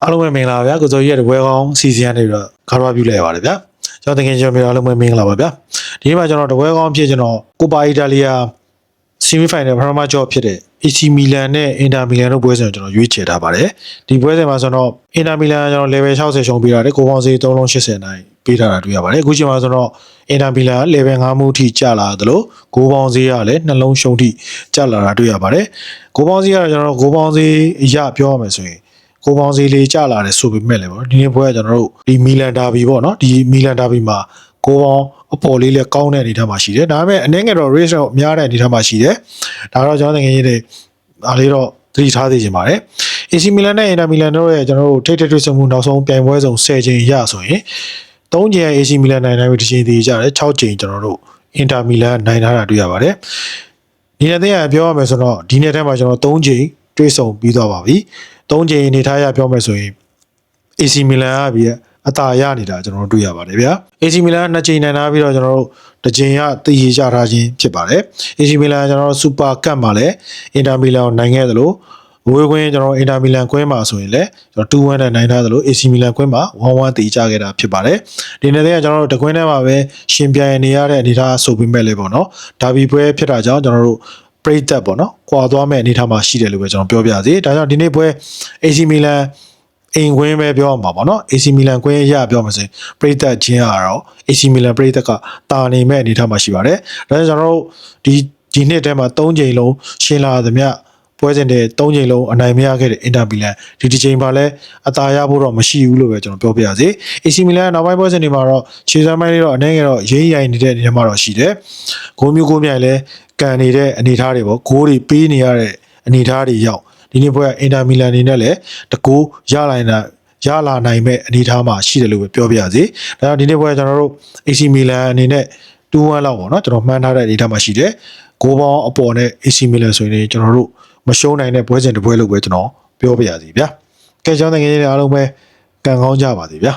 အားလုံးပဲမင်္ဂလာပါဗျာကိုစိုးကြီးရဲ့တပွဲကောင်းစီစဉ်ရနေပြီးတော့ကားရပြုလိုက်ရပါတယ်ဗျာကျွန်တော်တကယ်ကျွန်တော်အားလုံးပဲမင်္ဂလာပါဗျာဒီနေ့မှာကျွန်တော်တပွဲကောင်းဖြစ်ကျွန်တော်ကိုပါအီတာလီယာဆီမီဖိုင်နယ်ပထမကြော့ဖြစ်တဲ့ AC မီလန်နဲ့အင်တာမီလန်တို့ပွဲစဉ်ကိုကျွန်တော်ရွေးချယ်ထားပါတယ်ဒီပွဲစဉ်မှာဆိုတော့အင်တာမီလန်ကျွန်တော် level 60ရှုံးပေးထားတယ်ကိုပေါင်းစီ3လုံး80နိုင်ပေးထားတာတွေ့ရပါတယ်အခုချိန်မှာဆိုတော့အင်တာမီလန် level 5မှုထိကျလာသလိုကိုပေါင်းစီကလည်းနှလုံးရှုံးထိကျလာတာတွေ့ရပါတယ်ကိုပေါင်းစီကတော့ကျွန်တော်ကိုပေါင်းစီအရပြောရမယ်ဆိုရင်ကိုပေါင်းစီလေးကျလာတယ်ဆိုပေမဲ့လည်းပေါ့ဒီနေ့ပွဲကကျွန်တော်တို့ဒီမီလန်ဒါဘီပေါ့နော်ဒီမီလန်ဒါဘီမှာကိုပေါင်းအပေါ်လေးလည်းကောင်းတဲ့အနေအထားမှာရှိတယ်ဒါပေမဲ့အနေငယ်တော့ race တော့များတဲ့အနေအထားမှာရှိတယ်ဒါတော့ကျွန်တော်ငယ်ငယ်တွေအားလေးတော့သတိထားသိချင်ပါတယ် AC မီလန်နဲ့အင်တာမီလန်တို့ရဲ့ကျွန်တော်တို့ထိပ်ထိပ်ဆုံမှုနောက်ဆုံးပြိုင်ပွဲစုံ10ချိန်ရဆိုရင်3ချိန် AC မီလန်နိုင်နိုင်ပြီးတစ်ချိန်တည်ကြတယ်6ချိန်ကျွန်တော်တို့အင်တာမီလန်နိုင်ထားတာတွေ့ရပါတယ်ဒီနေ့တဲ့ပြောရမယ်ဆိုတော့ဒီနေ့ထဲမှာကျွန်တော်3ချိန်တွေ့ဆုံပြီးသွားပါပြီ3ချိန်နေထားရပြောမယ်ဆိုရင် AC မီလန်ကပြီးအသာရနေတာကျွန်တော်တို့တွေ့ရပါတယ်ဗျာ AC မီလန်က2ချိန်နိုင်ထားပြီးတော့ကျွန်တော်တို့တစ်ချိန်ကတည်ရကြထားခြင်းဖြစ်ပါတယ် AC မီလန်ကျွန်တော်တို့စူပါကပ်မှာလည်းအင်တာမီလန်ကိုနိုင်ခဲ့သလိုဝေးခွင်းကျွန်တော်အင်တာမီလန်ကွင်းမှာဆိုရင်လည်းကျွန်တော်2-1နဲ့နိုင်ထားသလို AC မီလန်ကွင်းမှာ1-1တည်ကြခဲ့တာဖြစ်ပါတယ်ဒီနေ့တည်းကကျွန်တော်တို့တကွင်းထဲမှာပဲရှင်ပြိုင်နေရတဲ့အနေအထားဆိုပေမဲ့လည်းပေါ့နော်ဒါဘီပွဲဖြစ်တာကြောင့်ကျွန်တော်တို့ပရိသတ်ပေါ့နော်ကွာသွားမဲ့အနေအထားမှာရှိတယ်လို့ပဲကျွန်တော်ပြောပြစီဒါကြောင့်ဒီနေ့ပွဲ AC မီလန်အင်ကွင်းပဲပြောမှာပေါ့နော် AC မီလန်ကွင်းအရာပြောမှာဆိုရင်ပရိသတ်ချင်းကတော့ AC မီလန်ပရိသတ်ကတာနေမဲ့အနေအထားမှာရှိပါတယ်ဒါကြောင့်ကျွန်တော်တို့ဒီနှစ်ထဲမှာ3ချိန်လုံးရှင်းလာသမျှပွဲစဉ်တဲ့3ချိန်လုံးအနိုင်မရခဲ့တဲ့အင်တာမီလန်ဒီတစ်ချိန်ပါလဲအသာရဖို့တော့မရှိဘူးလို့ပဲကျွန်တော်ပြောပြရစီ AC မီလန်နောက်ပိုင်းပွဲစဉ်တွေမှာတော့ခြေစမ်းပိုင်းလေးတော့အနေငယ်တော့ရိမ့်ရိုင်နေတဲ့အနေမှာတော့ရှိတယ်ဂိုးမျိုးမြိုင်လဲကန်နေတဲ့အနေအထားတွေပေါ့ဂိုးတွေပေးနေရတဲ့အနေအထားတွေရောက်ဒီနေ့ပွဲကအင်တာမီလန်အနေနဲ့လည်းတကူရလာနိုင်မဲ့အနေအထားမှာရှိတယ်လို့ပဲပြောပြရစီဒါကြောင့်ဒီနေ့ပွဲကျွန်တော်တို့ AC မီလန်အနေနဲ့2-1လောက်ပေါ့နော်ကျွန်တော်မှန်းထားတဲ့အနေအထားမှာရှိတယ်ဂိုးပေါင်းအပေါ်နဲ့ AC မီလန်ဆိုရင်ကျွန်တော်တို့မရှုံးနိုင်တဲ့ပွဲစဉ်တစ်ပွဲလို့ပဲကျွန်တော်ပြောပြရစီဗျာကဲကျွန်တော်ငယ်ငယ်လေးအားလုံးပဲကံကောင်းကြပါစေဗျာ